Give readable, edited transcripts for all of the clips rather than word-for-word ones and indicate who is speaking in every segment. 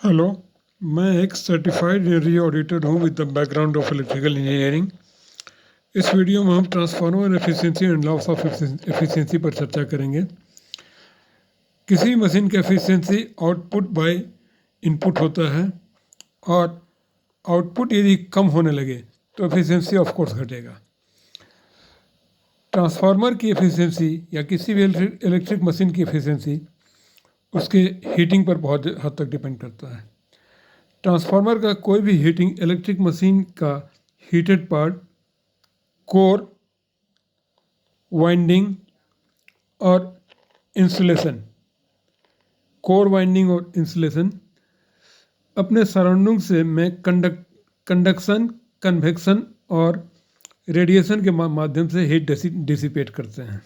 Speaker 1: Hello. मैं एक certified area auditor हूँ with the background of electrical engineering. इस वीडियो में हम transformer efficiency and loss of efficiency पर चर्चा करेंगे। किसी मशीन की एफिशिएंसी आउटपुट बाय इनपुट होता है और आउटपुट यदि कम होने लगे तो एफिशिएंसी ऑफ कोर्स घटेगा। ट्रांसफार्मर की एफिशिएंसी या किसी भी इलेक्ट्रिक मशीन की एफिशिएंसी उसके हीटिंग पर बहुत हद तक डिपेंड करता है। ट्रांसफार्मर का कोई भी हीटिंग इलेक्ट्रिक मशीन का हीटेड पार्ट, कोर, वाइंडिंग और इंसुलेशन, कोर वाइंडिंग और इंसुलेशन अपने सराउंडिंग से में कंडक्शन, कन्वेक्शन और रेडिएशन के माध्यम से हीट डिसिपेट करते हैं।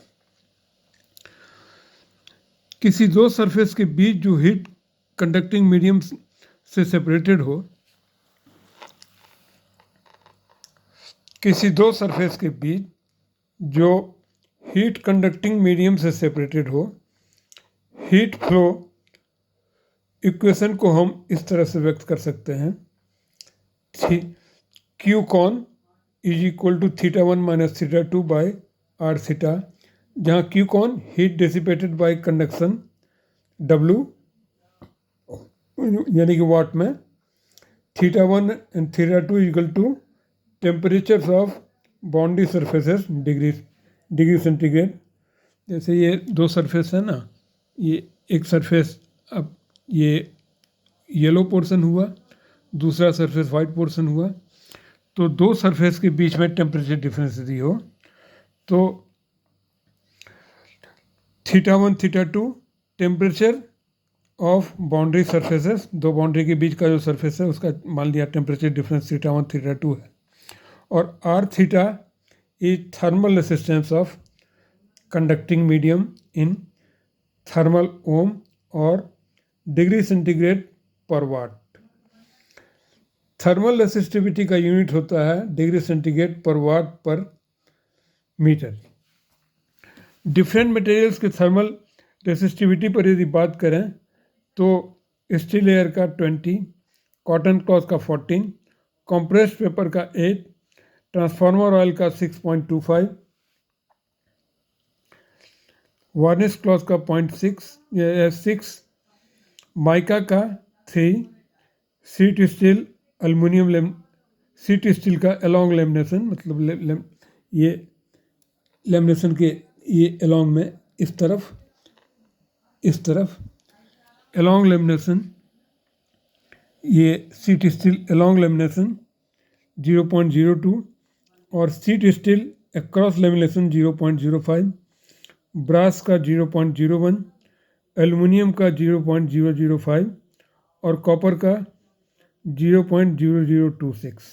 Speaker 1: किसी दो सरफेस के बीच जो हीट कंडक्टिंग मीडियम से सेपरेटेड हो, किसी दो सरफेस के बीच जो हीट कंडक्टिंग मीडियम से सेपरेटेड हो, हीट फ्लो इक्वेशन को हम इस तरह से व्यक्त कर सकते हैं। Q con is equal to θ1 minus θ2 by R theta, जहाँ Q con heat dissipated by conduction, W यानी कि वाट में, θ1 and θ2 equal to temperatures of boundary surfaces degree centigrade. जैसे ये दो सरफेस है ना, ये एक सरफेस अब ये येलो पोर्शन हुआ, दूसरा सरफेस वाइट पोर्शन हुआ, तो दो सरफेस के बीच में टेम्परेचर डिफरेंस यदि हो तो θ1 θ2 टेम्परेचर ऑफ बाउंड्री सरफेसेस, दो बाउंड्री के बीच का जो सरफेस है उसका मान लिया टेम्परेचर डिफरेंस θ1 θ2 है, और R theta is thermal resistance of conducting medium in thermal ohm और डिग्री सेंटीग्रेड पर वाट। थर्मल रेसिस्टिविटी का यूनिट होता है डिग्री सेंटीग्रेड पर वाट पर मीटर। डिफरेंट मटेरियल्स के थर्मल रेसिस्टिविटी पर यदि बात करें तो स्टील एयर का 20, कॉटन क्लॉथ का 14, कंप्रेस्ड पेपर का 8, ट्रांसफार्मर ऑयल का 6.25, वार्निश क्लॉथ का 0.6, माइका का 3, sheet steel aluminium sheet steel का एलोंग लेमिनेशन, मतलब ये लेमिनेशन के ये एलोंग में इस तरफ एलोंग लेमिनेशन, ये सीट स्टील एलोंग लेमिनेशन 0.02 और sheet steel across lamination 0.05, brass का 0.01, एल्युमिनियम का 0.005 और कॉपर का 0.0026।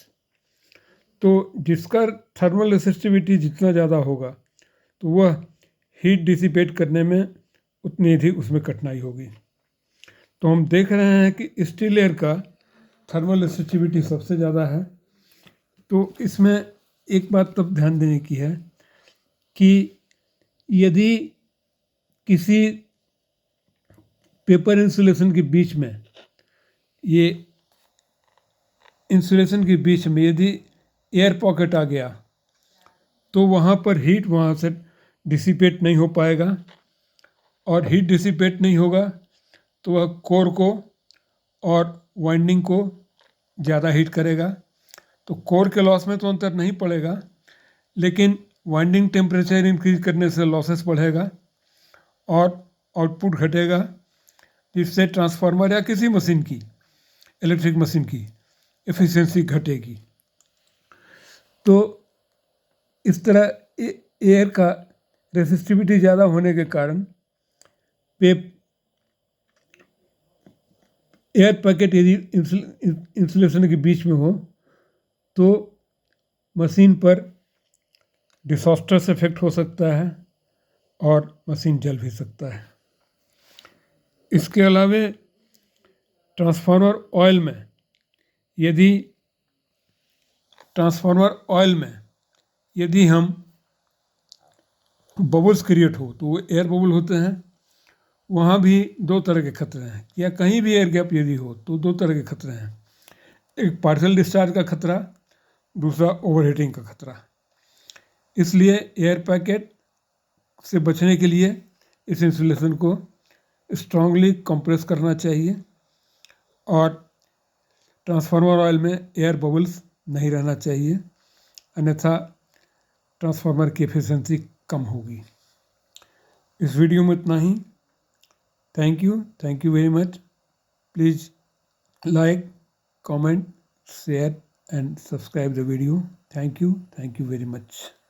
Speaker 1: तो जिसका थर्मल रेसिस्टिविटी जितना ज़्यादा होगा तो वह हीट डिसिपेट करने में उतनी ही उसमें कठिनाई होगी। तो हम देख रहे हैं कि स्टील एयर का थर्मल रेसिस्टिविटी सबसे ज़्यादा है। तो इसमें एक बात तब ध्यान देने की है कि यदि किसी पेपर इंसुलेशन के बीच में, ये इंसुलेशन के बीच में यदि एयर पॉकेट आ गया तो वहाँ पर हीट वहाँ से डिसिपेट नहीं हो पाएगा, और हीट डिसिपेट नहीं होगा तो वह कोर को और वाइंडिंग को ज़्यादा हीट करेगा। तो कोर के लॉस में तो अंतर नहीं पड़ेगा, लेकिन वाइंडिंग टेम्परेचर इंक्रीज करने से लॉसेस बढ़ेगा और आउटपुट घटेगा, जिससे ट्रांसफार्मर या किसी मशीन की, इलेक्ट्रिक मशीन की एफिशिएंसी घटेगी। तो इस तरह एयर का रेसिस्टिविटी ज़्यादा होने के कारण एयर पैकेट यदि इंसुलेशन के बीच में हो तो मशीन पर डिसॉस्टर्स इफेक्ट हो सकता है और मशीन जल भी सकता है। इसके अलावे ट्रांसफार्मर ऑयल में यदि हम बबल्स क्रिएट हो तो वो एयर बबल होते हैं, वहाँ भी दो तरह के खतरे हैं, या कहीं भी एयर गैप यदि हो तो दो तरह के खतरे हैं। एक पार्शियल डिस्चार्ज का खतरा, दूसरा ओवरहीटिंग का खतरा। इसलिए एयर पैकेट से बचने के लिए इस इंसुलेशन को स्ट्रांगली कंप्रेस करना चाहिए और ट्रांसफार्मर ऑयल में एयर बबल्स नहीं रहना चाहिए, अन्यथा ट्रांसफार्मर की एफिशिएंसी कम होगी। इस वीडियो में इतना ही। Thank you very much. Please like, comment, share and subscribe the video. Thank you very much.